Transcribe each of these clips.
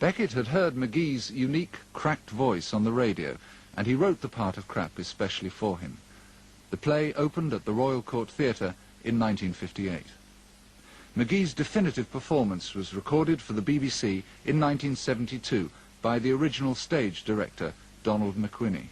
Beckett had heard Magee's unique, cracked voice on the radio, and he wrote the part of Krapp especially for him. The play opened at the Royal Court Theatre in 1958. Magee's definitive performance was recorded for the BBC in 1972 by the original stage director, Donald McWhinnie.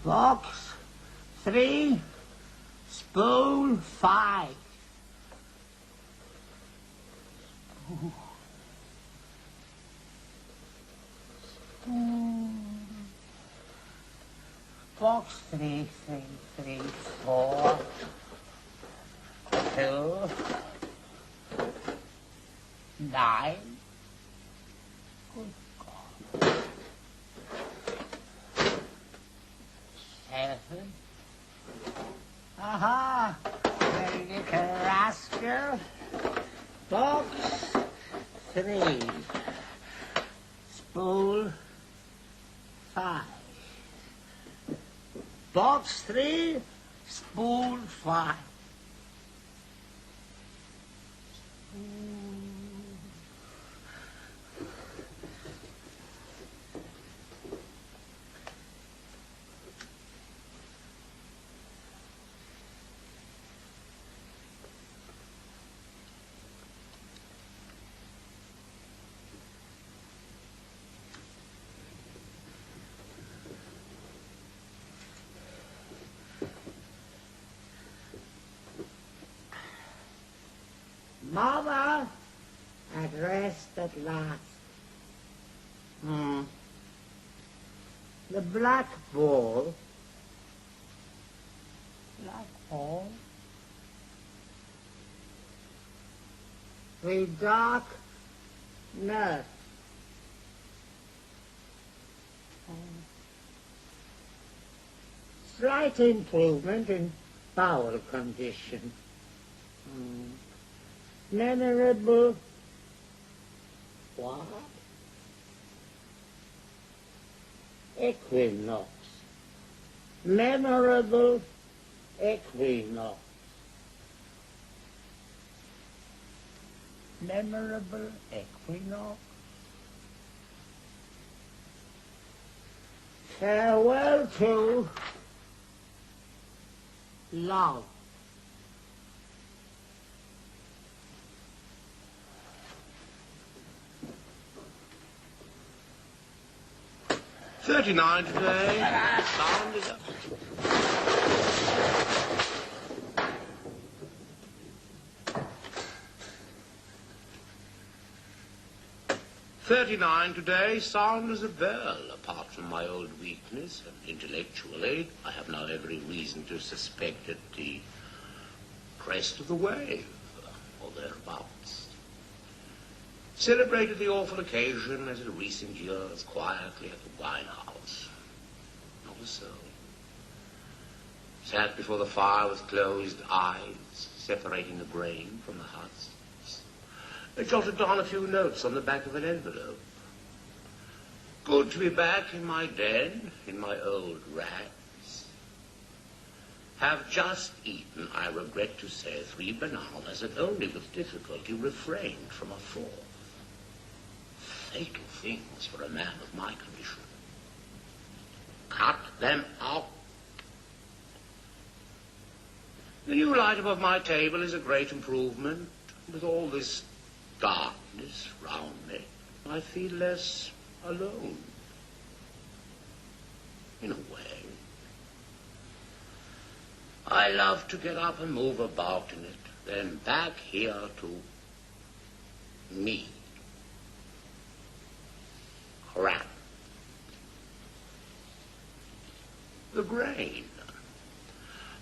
Box 3, spool 5. Box 3, 3, 3, 4, 2, 9. Good God. 7. Aha! Very little rascal. Box 3. Spool 5. Box 3, spool 5. Mother, at rest at last. The black ball. Black ball? The dark nurse. Slight improvement in bowel condition. Memorable what? Equinox. Memorable equinox. Memorable equinox. Farewell to love. $39 today. Sound is up. $39 today, sound as a bell. Apart from my old weakness and intellectually, I have now every reason to suspect it the crest of the wave, or thereabouts. Celebrated the awful occasion as in recent years quietly at the wine house. Not a soul. Sat before the fire with closed eyes, separating the brain from the husks. I jotted down a few notes on the back of an envelope. Good to be back in my den, in my old rags. Have just eaten, I regret to say, 3 bananas and only with difficulty refrained from a 4th. Fatal things for a man of my condition. Cut them out. The new light above my table is a great improvement. With all this darkness round me, I feel less alone. In a way. I love to get up and move about in it, then back here to me. Krapp. The grain.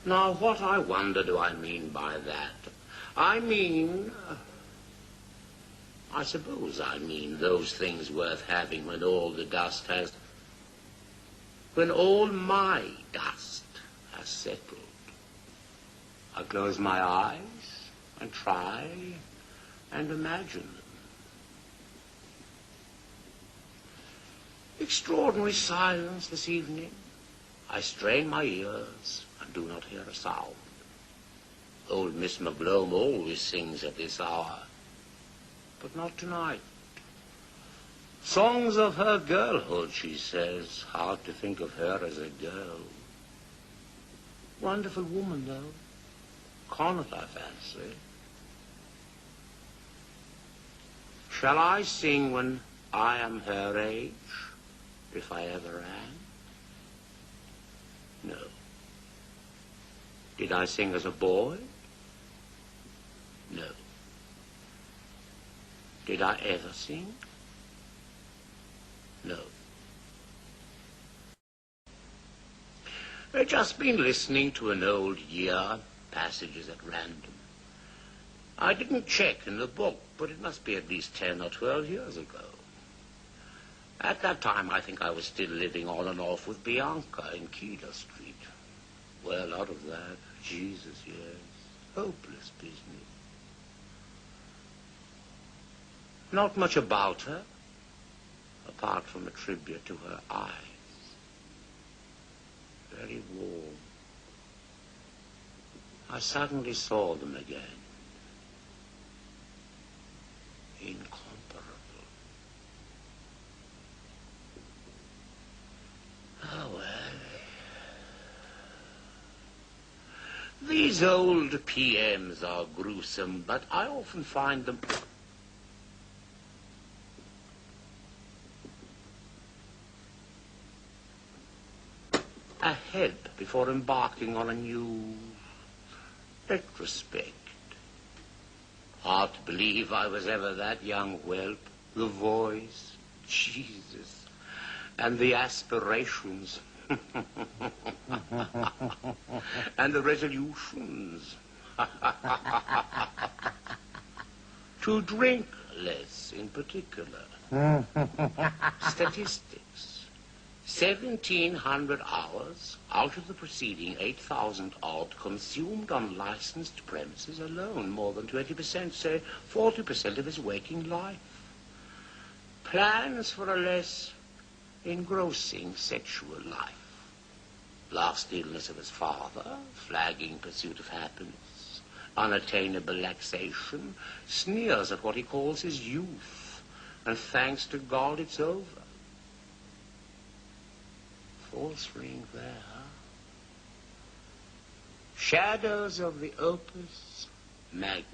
Now, what I wonder do I mean by that? I suppose I mean those things worth having when all the dust has, when all my dust has settled. I close my eyes and try and imagine them. Extraordinary silence this evening. I strain my ears and do not hear a sound. Old Miss McGlone always sings at this hour, but not tonight. Songs of her girlhood, she says. Hard to think of her as a girl. Wonderful woman, though. Connett, I fancy. Shall I sing when I am her age, if I ever am? No. Did I sing as a boy? No. Did I ever sing? No. I've just been listening to an old year, passages at random. I didn't check in the book, but it must be at least 10 or 12 years ago. At that time, I think I was still living on and off with Bianca in Keeler Street. Well, out of that, Jesus, yes, hopeless business. Not much about her, apart from a tribute to her eyes. Very warm. I suddenly saw them again. Incomparable. Oh, well. These old PMs are gruesome, but I often find them ahead before embarking on a new retrospect. Hard to believe I was ever that young whelp. The voice, Jesus, and the aspirations, and the resolutions. To drink less in particular. Statistics. 1,700 hours out of the preceding 8,000 odd consumed on licensed premises alone, more than 20%, say 40% of his waking life. Plans for a less engrossing sexual life. Last illness of his father, flagging pursuit of happiness, unattainable relaxation, sneers at what he calls his youth, and thanks to God it's over. False ring there. Shadows of the opus magnum,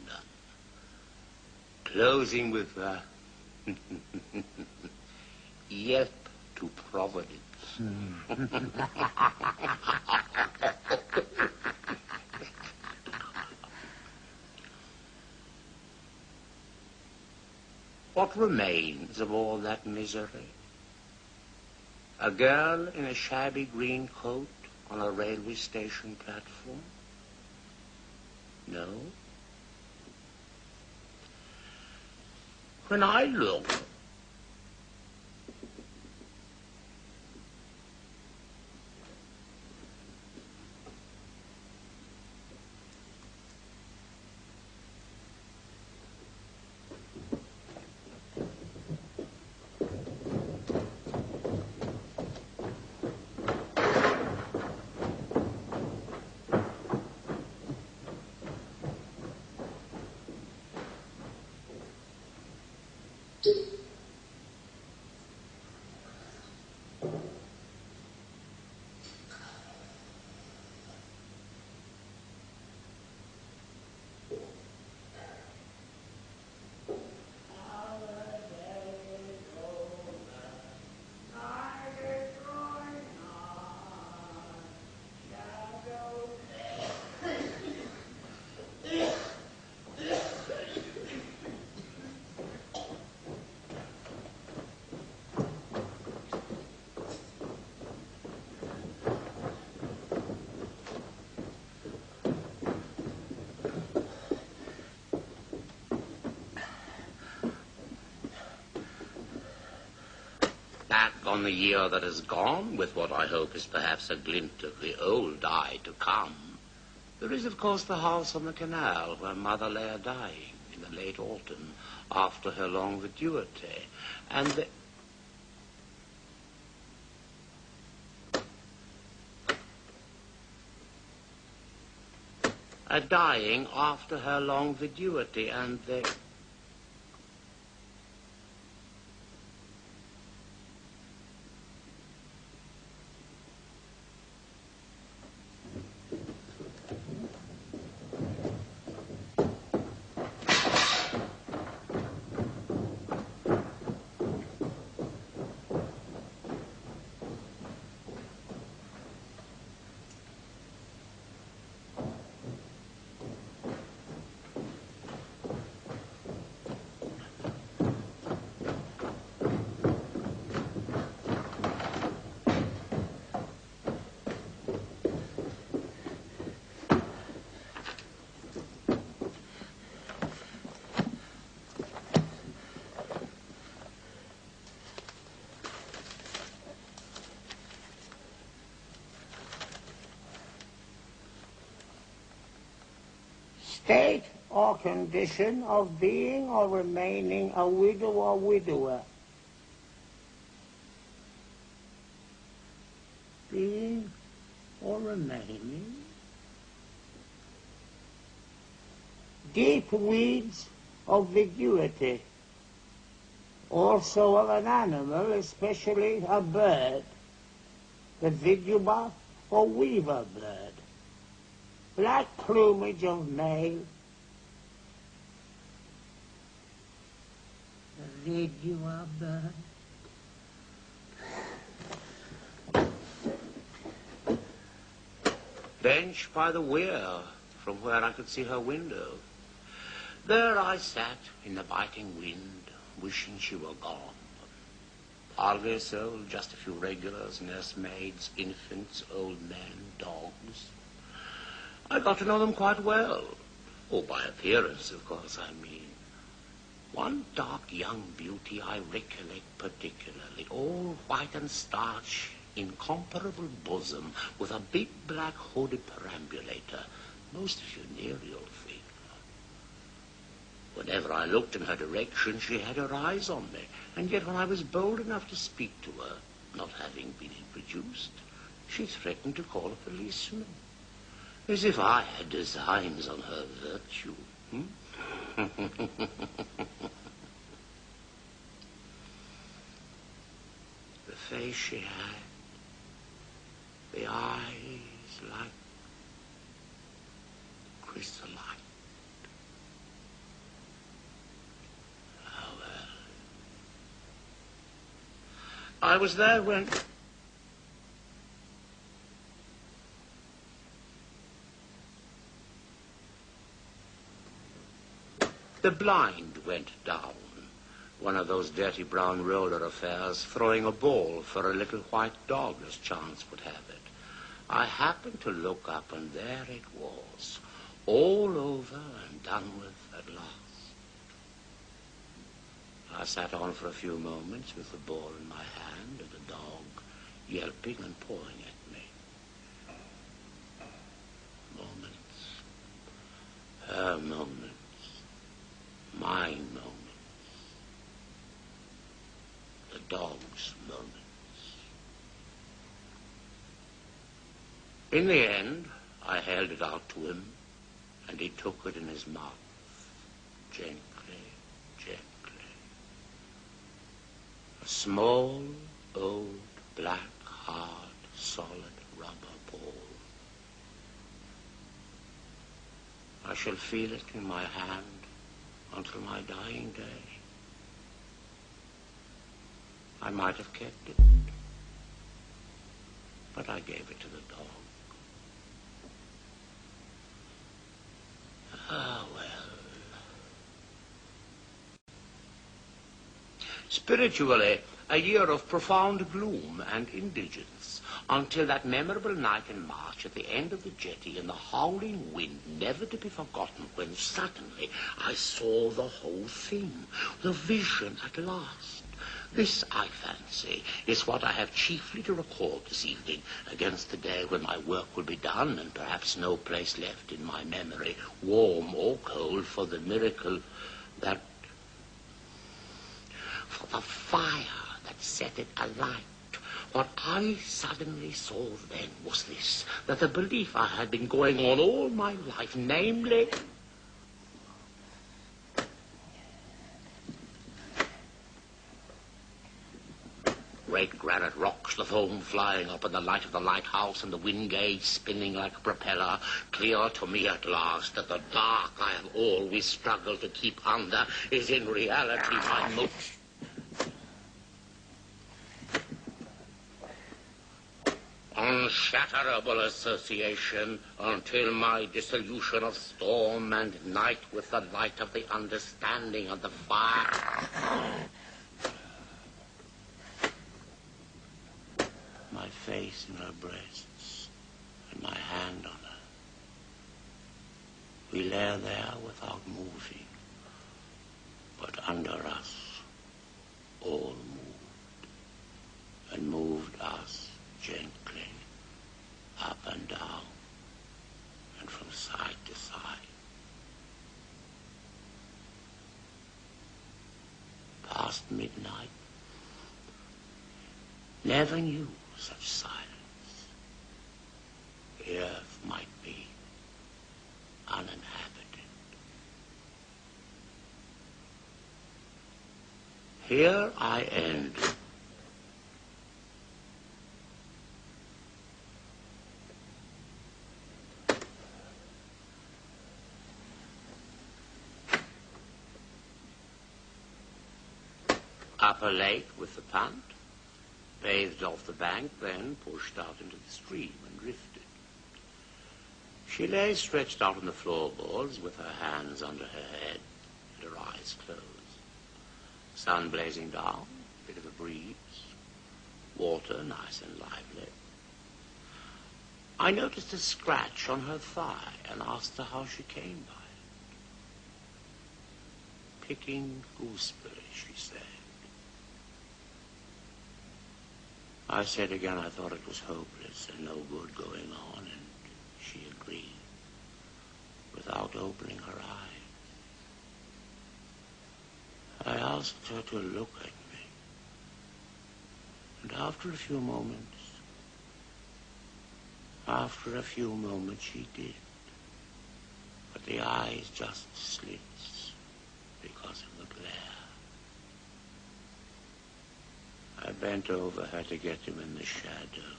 closing with a yelp to Providence. What remains of all that misery? A girl in a shabby green coat on a railway station platform? No. When I look back on the year that has gone, with what I hope is perhaps a glint of the old eye to come, there is, of course, the house on the canal where Mother lay a-dying in the late autumn after her long vituity, and dying after her long vituity, and the State or condition of being or remaining a widow or widower. Being or remaining. Deep weeds of viguity. Also of an animal, especially a bird. The vigua or weaver bird. Black plumage of male. The vigua bird. Bench by the weir, from where I could see her window. There I sat in the biting wind, wishing she were gone. Hardly a soul, just a few regulars, nursemaids, infants, old men, dogs. I got to know them quite well. Oh, by appearance, of course, I mean. One dark young beauty I recollect particularly, all white and starch, incomparable bosom, with a big black hooded perambulator, most funereal figure. Whenever I looked in her direction, she had her eyes on me, and yet when I was bold enough to speak to her, not having been introduced, she threatened to call a policeman, as if I had designs on her virtue. The face she had, the eyes like chrysolite. Oh, well. I was there when... the blind went down. One of those dirty brown roller affairs, throwing a ball for a little white dog as chance would have it. I happened to look up, and there it was, all over and done with at last. I sat on for a few moments with the ball in my hand and the dog yelping and pawing at me. Moments, her moments, my moments. The dog's moments. In the end, I held it out to him, and he took it in his mouth, gently, gently. A small, old, black, hard, solid rubber ball. I shall feel it in my hand until my dying day. I might have kept it, but I gave it to the dog. Ah, well. Spiritually, a year of profound gloom and indigence, until that memorable night in March at the end of the jetty in the howling wind, never to be forgotten, when suddenly I saw the whole thing, the vision at last. This, I fancy, is what I have chiefly to record this evening, against the day when my work will be done, and perhaps no place left in my memory, warm or cold, for the miracle that... for the fire that set it alight. What I suddenly saw then was this, that the belief I had been going on all my life, namely... great granite rocks, the foam flying up in the light of the lighthouse, and the wind gauge spinning like a propeller, clear to me at last that the dark I have always struggled to keep under is in reality my most... unshatterable association, until my dissolution of storm and night with the light of the understanding of the fire. My face in her breasts, and my hand on her. We lay there without moving, but under us all moved, and moved us gently, up and down, and from side to side, midnight. Never knew such silence. The earth might be uninhabited. Here I end. Upper lake with the punt, bathed off the bank, then pushed out into the stream and drifted. She lay stretched out on the floorboards with her hands under her head and her eyes closed. Sun blazing down, bit of a breeze, water nice and lively. I noticed a scratch on her thigh and asked her how she came by it. Picking gooseberries, she said. I said again I thought it was hopeless and no good going on, and she agreed, without opening her eyes. I asked her to look at me, and after a few moments she did, but the eyes just slits because of the glare. I bent over her to get them in the shadow,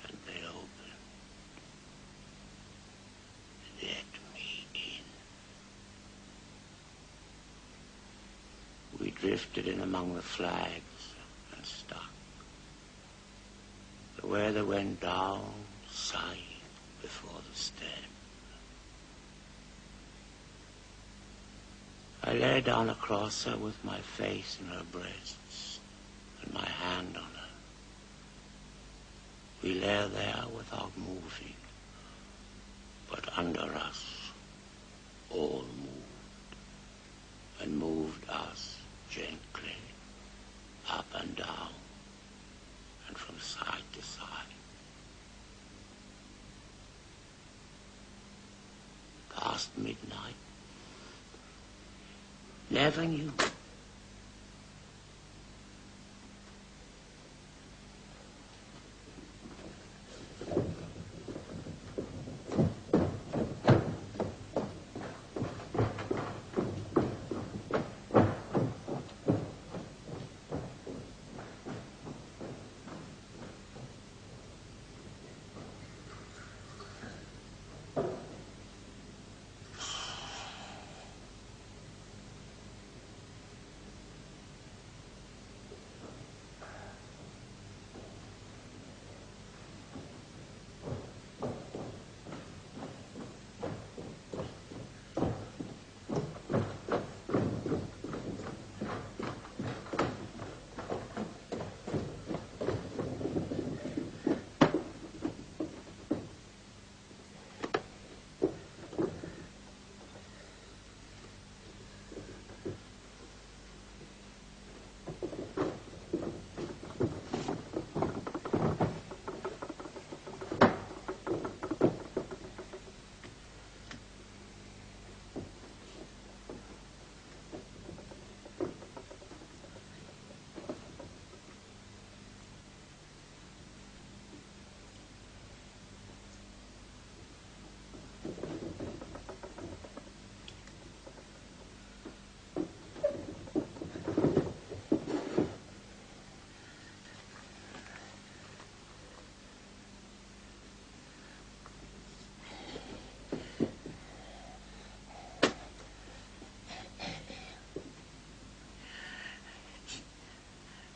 and they opened and let me in. We drifted in among the flags and stuck. The weather went down, sighing before the stem. I lay down across her with my face in her breasts and my hand on her. We lay there without moving, but under us all moved, and moved us gently up and down and from side to side. Past midnight, never knew.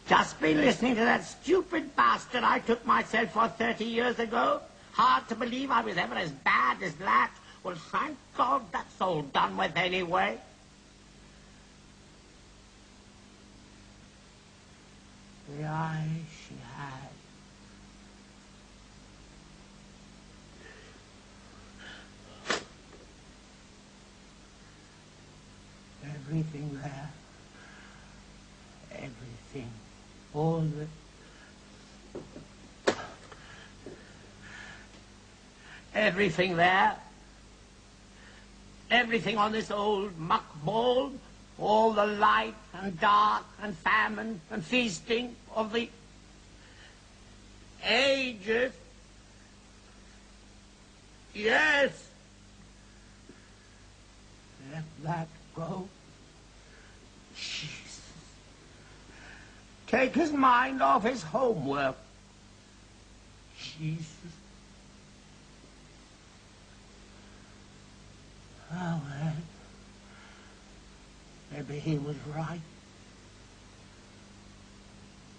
Just been listening to that stupid bastard I took myself for 30 years ago. Hard to believe I was ever as bad as that. Well, thank God that's all done with anyway. The eyes she had. Everything there. Everything. All the... Everything there. Everything on this old muck ball. all the light and dark and famine and feasting of the ages. Yes. Let that go. Jesus. Take his mind off his homework. Jesus. Oh, well. Maybe he was right.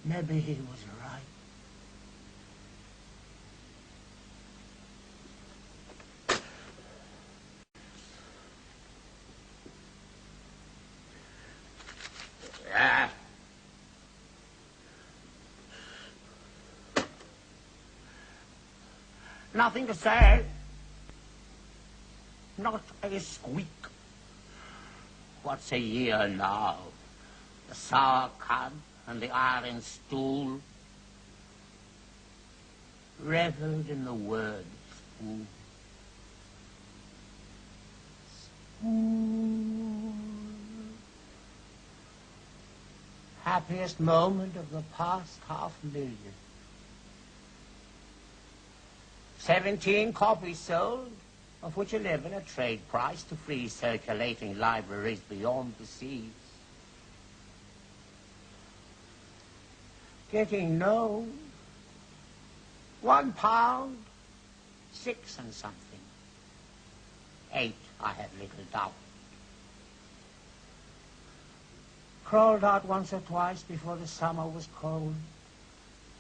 Maybe he was right. Yeah. Nothing to say. Not a squeak. What's a year now? The sour cud and the iron stool reveled in the word spool. Spool. Happiest moment of the past 500,000. 17 copies sold, of which 11 at trade price to free circulating libraries beyond the seas. Getting known. £1, 6 and something. 8, I have little doubt. Crawled out once or twice before the summer was cold.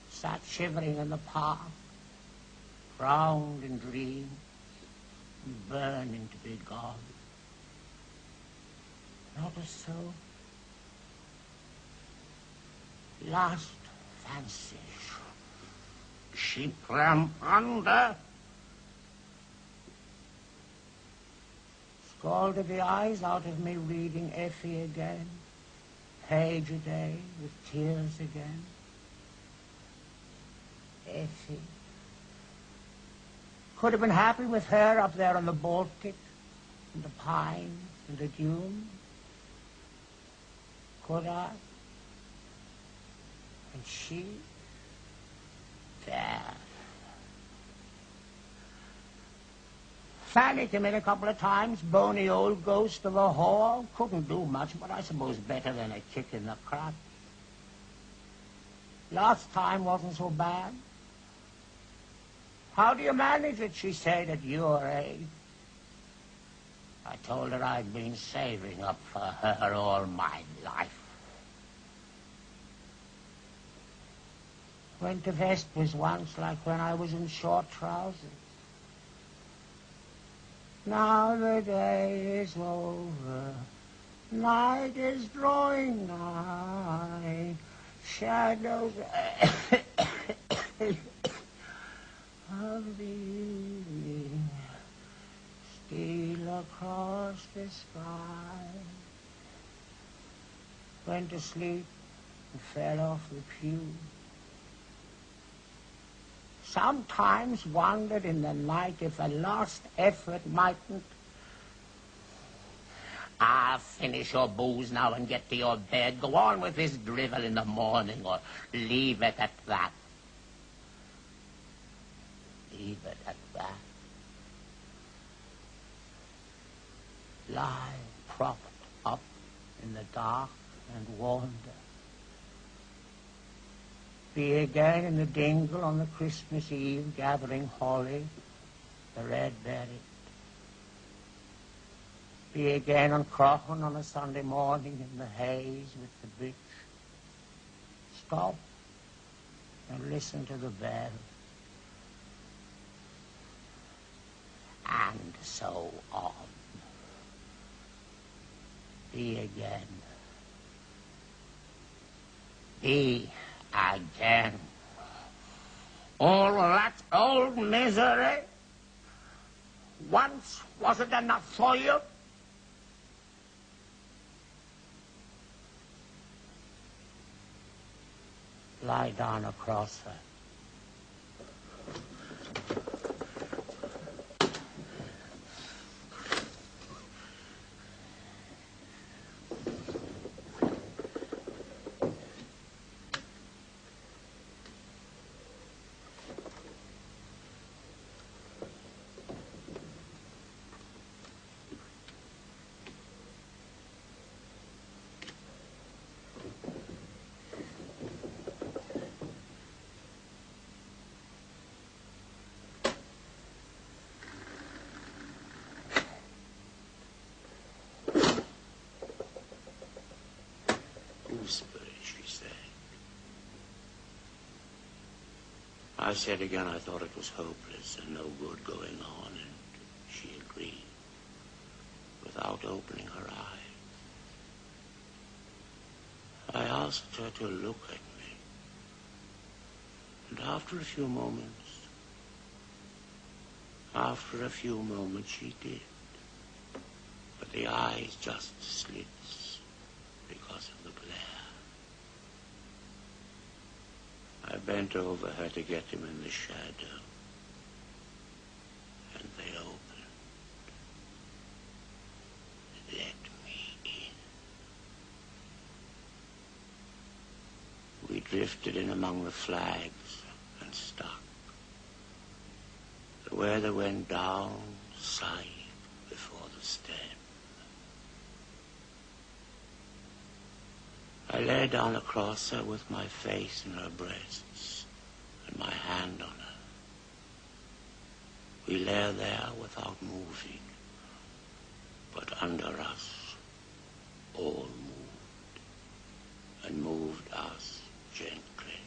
Sat shivering in the park. Frowned in dreams. Burning to be gone. Not a soul. Last fancy. She clam under. Scalded the eyes out of me reading Effie again. Page a day with tears again. Effie. Could have been happy with her up there on the Baltic, and the pines, and the dunes. Could I? And she? There. Fanny came in a couple of times, bony old ghost of a whore. Couldn't do much, but I suppose better than a kick in the crotch. Last time wasn't so bad. How do you manage it, she said, at your age? I told her I'd been saving up for her all my life. Went to Vespers once, like when I was in short trousers. Now the day is over, night is drawing nigh, shadows of the evening steal across the sky. Went to sleep and fell off the pew. Sometimes wondered in the night if a last effort mightn't. Finish your booze now and get to your bed. Go on with this drivel in the morning, or leave it at that. Leave it at that. Lie propped up in the dark and wander. Be again in the dingle on the Christmas Eve, gathering holly, the red berry. Be again on Crochan on a Sunday morning in the haze with the bitch. Stop and listen to the bell. And so on. Be again. Be again. All that old misery once wasn't enough for you? Lie down across her. I said again I thought it was hopeless and no good going on, and she agreed, without opening her eyes. I asked her to look at me, and after a few moments, she did. But the eyes just slits because of the glare. I bent over her to get him in the shadow, and they opened. Let me in. We drifted in among the flags and stuck. The weather went down, sighed before the stem. I lay down across her with my face in her breasts and my hand on her. We lay there without moving, but under us all moved, and moved us gently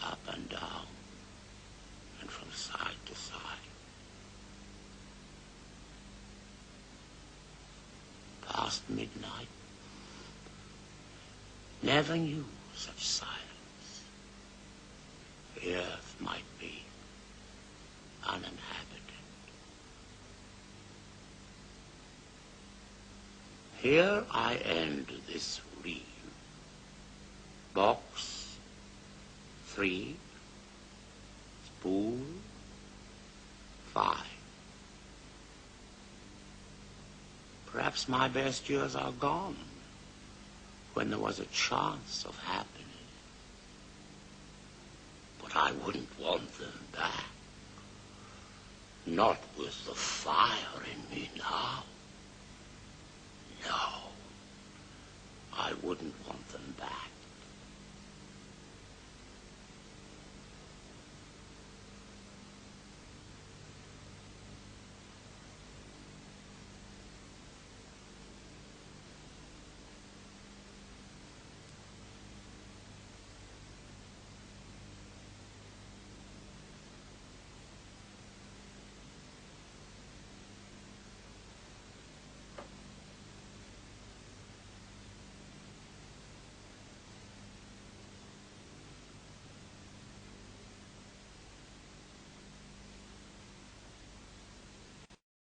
up and down and from side to side. Past midnight, never knew such silence. The earth might be uninhabited. Here I end this reel. Box 3, spool 5. Perhaps my best years are gone, when there was a chance of happiness. But I wouldn't want them back. Not with the fire in me now. No, I wouldn't want them back.